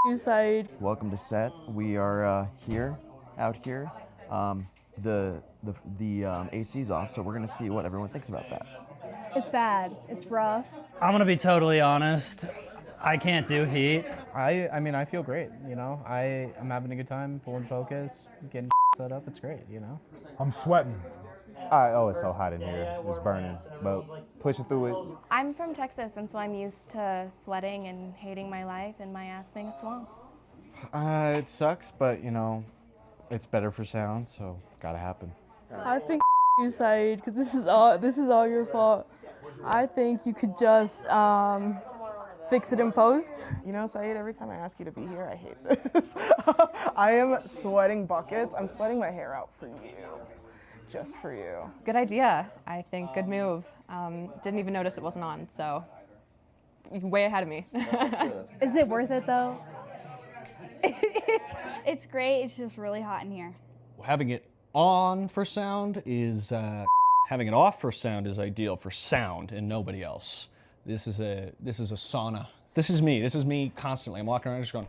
you, Saeed. Welcome to set. We are out here. The AC's off, so we're gonna see what everyone thinks about that. It's bad. It's rough. I'm gonna be totally honest. I can't do heat. I mean, I feel great, you know. I'm having a good time, pulling focus, getting set up. It's great, you know. I'm sweating. It's so hot in here. It's burning, but pushing through it. I'm from Texas, and so I'm used to sweating and hating my life and my ass being a swamp. It sucks, but you know, it's better for sound, so gotta happen. I think you, Saeed, because this is all your fault. I think you could just fix it in post. You know, Saeed, every time I ask you to be here, I hate this. I am sweating buckets. I'm sweating my hair out for you. Just for you. Good idea. I think good move. Didn't even notice it wasn't on, so way ahead of me. Is it worth it though? It's great. It's just really hot in here. Having it on for sound is, having it off for sound is ideal for sound and nobody else. This is a sauna. This is me constantly. I'm walking around just going.